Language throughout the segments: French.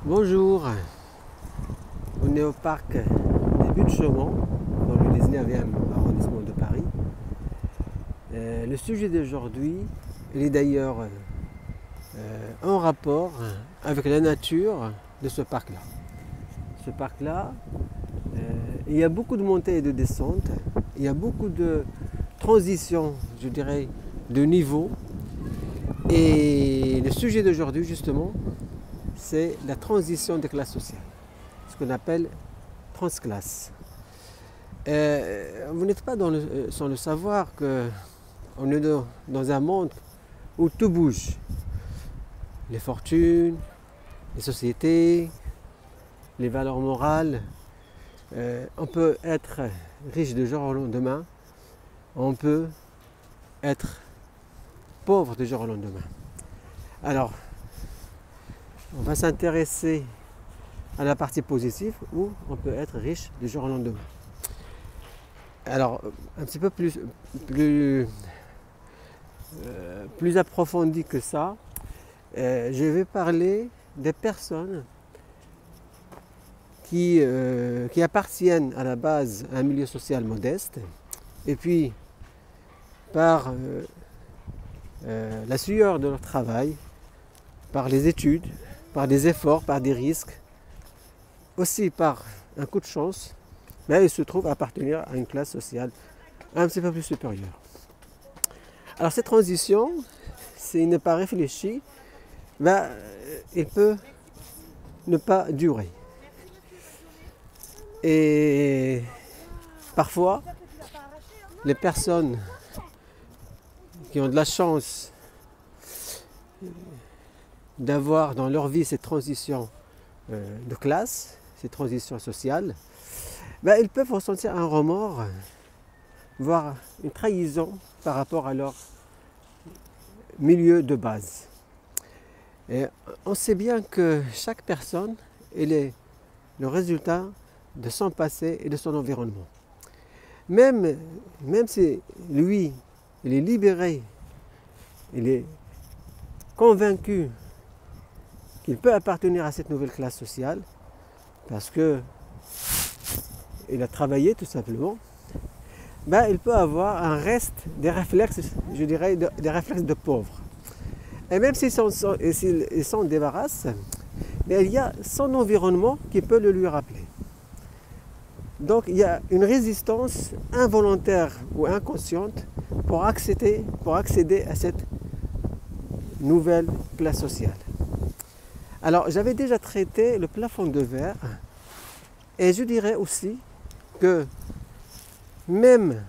Bonjour, on est au parc des Buttes-Chaumont, dans le 19e arrondissement de Paris. Le sujet d'aujourd'hui, il est d'ailleurs en rapport avec la nature de ce parc-là. Ce parc-là, il y a beaucoup de montées et de descentes, il y a beaucoup de transitions, je dirais, de niveau. Et le sujet d'aujourd'hui, justement, c'est la transition des classes sociales, ce qu'on appelle transclasse. Vous n'êtes pas sans le savoir qu'on est dans un monde où tout bouge. Les fortunes, les sociétés, les valeurs morales. On peut être riche du jour au lendemain, on peut être pauvre du jour au lendemain. Alors, on va s'intéresser à la partie positive où on peut être riche du jour au lendemain. Alors, un petit peu plus approfondi que ça, je vais parler des personnes qui appartiennent à la base à un milieu social modeste et puis par la sueur de leur travail, par les études, par des efforts, par des risques, aussi par un coup de chance, mais ils se trouvent appartenir à une classe sociale un petit peu plus supérieure. Alors cette transition, s'il n'est pas réfléchi, il peut ne pas durer. Et parfois, les personnes qui ont de la chance d'avoir dans leur vie cette transition de classe, cette transition sociale, ils peuvent ressentir un remords, voire une trahison par rapport à leur milieu de base. Et on sait bien que chaque personne est le résultat de son passé et de son environnement. Même si lui, il est libéré, il est convaincu qu'il peut appartenir à cette nouvelle classe sociale parce qu'il a travaillé tout simplement, il peut avoir un reste des réflexes, je dirais, des réflexes de pauvre. Et même s'il s'en débarrasse, il y a son environnement qui peut le lui rappeler. Donc il y a une résistance involontaire ou inconsciente pour accéder à cette nouvelle classe sociale. Alors j'avais déjà traité le plafond de verre et je dirais aussi que même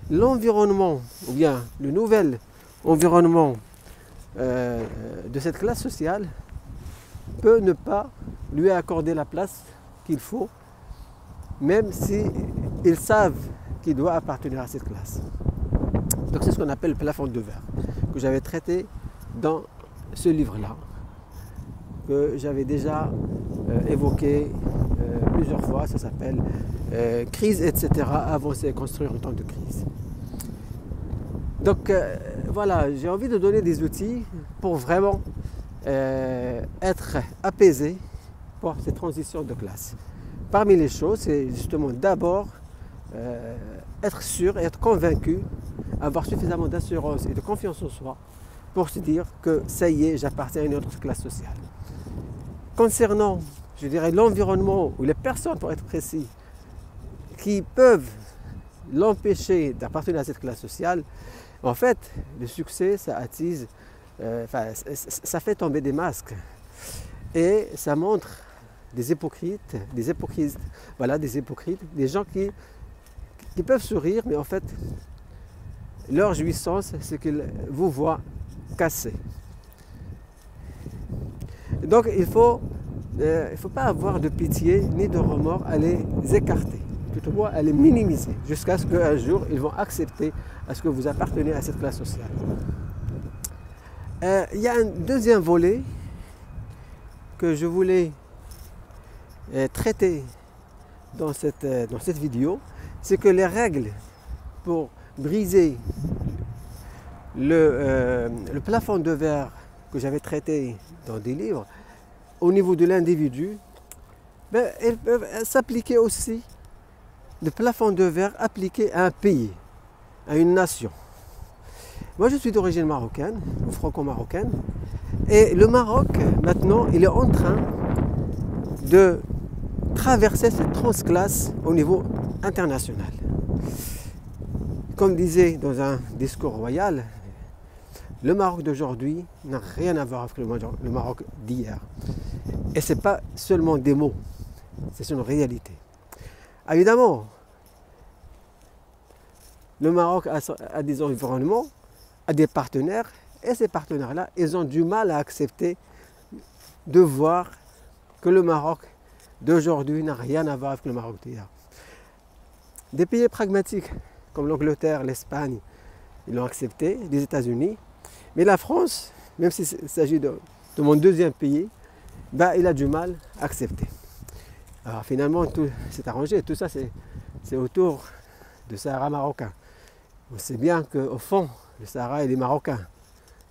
l'environnement ou bien le nouvel environnement de cette classe sociale peut ne pas lui accorder la place qu'il faut, même s'ils savent qu'il doit appartenir à cette classe. Donc c'est ce qu'on appelle le plafond de verre, que j'avais traité dans ce livre-là, que j'avais déjà évoqué plusieurs fois. Ça s'appelle Crise, etc. Avancer et construire en temps de crise. Donc voilà, j'ai envie de donner des outils pour vraiment être apaisé pour cette transition de classe. Parmi les choses, c'est justement d'abord être sûr et être convaincu, avoir suffisamment d'assurance et de confiance en soi pour se dire que ça y est, j'appartiens à une autre classe sociale. Concernant, je dirais, l'environnement ou les personnes, pour être précis, qui peuvent l'empêcher d'appartenir à cette classe sociale, en fait, le succès, ça attise, ça fait tomber des masques et ça montre des hypocrites, des gens qui peuvent sourire, mais en fait, leur jouissance, c'est qu'ils vous voient cassés. Donc, il ne faut pas avoir de pitié ni de remords à les écarter, tout au moins à les minimiser, jusqu'à ce qu'un jour, ils vont accepter à ce que vous appartenez à cette classe sociale. Il y a un deuxième volet que je voulais traiter dans cette vidéo, c'est que les règles pour briser le plafond de verre que j'avais traité dans des livres au niveau de l'individu, ben, elles peuvent s'appliquer aussi, le plafond de verre appliqué à un pays, à une nation. Moi, je suis d'origine marocaine, ou franco-marocaine, et le Maroc, maintenant, il est en train de traverser cette transclasse au niveau international. Comme disait dans un discours royal, le Maroc d'aujourd'hui n'a rien à voir avec le Maroc d'hier. Et ce n'est pas seulement des mots, c'est une réalité. Évidemment, le Maroc a des environnements, a des partenaires, et ces partenaires-là, ils ont du mal à accepter de voir que le Maroc d'aujourd'hui n'a rien à voir avec le Maroc d'hier. Des pays pragmatiques comme l'Angleterre, l'Espagne, ils l'ont accepté, les États-Unis, mais la France, même s'il s'agit de mon deuxième pays, ben, il a du mal à accepter. Alors finalement, tout s'est arrangé, tout ça c'est autour du Sahara marocain. On sait bien qu'au fond, le Sahara il est marocain,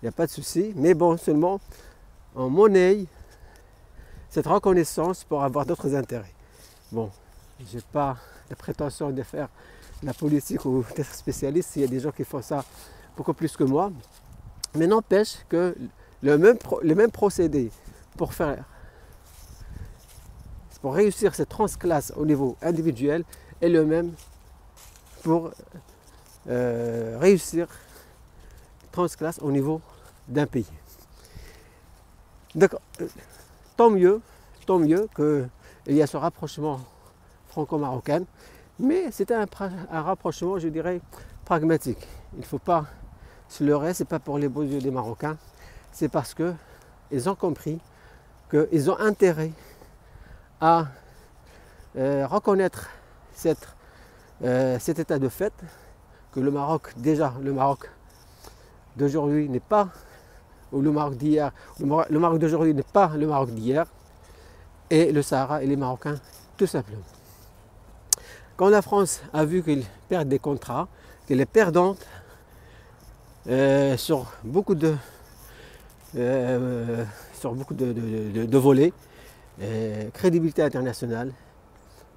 il n'y a pas de souci, mais bon, seulement on monnaie cette reconnaissance pour avoir d'autres intérêts. Bon, je n'ai pas la prétention de faire la politique ou d'être spécialiste, il y a des gens qui font ça beaucoup plus que moi, mais n'empêche que le même procédé pour réussir cette transclasse au niveau individuel est le même pour réussir transclasse au niveau d'un pays. Donc, tant mieux qu'il y a ce rapprochement franco-marocain, mais c'était un rapprochement, je dirais, pragmatique. Il ne faut pas se leurrer, ce n'est pas pour les beaux yeux des Marocains, c'est parce qu'ils ont compris qu'ils ont intérêt à reconnaître cet état de fait, que le Maroc, déjà le Maroc d'aujourd'hui n'est pas, ou le Maroc d'hier, le Maroc d'aujourd'hui n'est pas le Maroc d'hier, et le Sahara et les Marocains, tout simplement. Quand la France a vu qu'il perd des contrats, qu'elle est perdante sur beaucoup de volets, crédibilité internationale,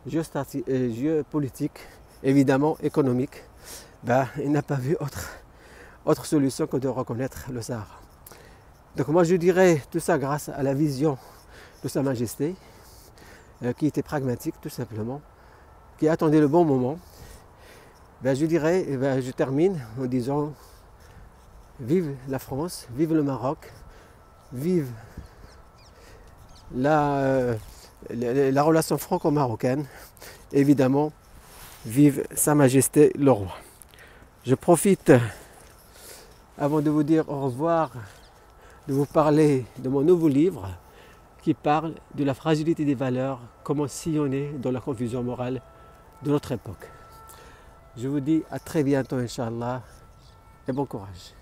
géopolitique, évidemment économique, ben, il n'a pas vu autre solution que de reconnaître le Sahara. Donc moi je dirais tout ça grâce à la vision de Sa Majesté, qui était pragmatique tout simplement, qui attendait le bon moment. Ben, je dirais, je termine en disant vive la France, vive le Maroc, vive la relation franco-marocaine, évidemment, vive Sa Majesté le Roi. Je profite, avant de vous dire au revoir, de vous parler de mon nouveau livre qui parle de la fragilité des valeurs, comment sillonner dans la confusion morale de notre époque. Je vous dis à très bientôt, Inch'Allah, et bon courage.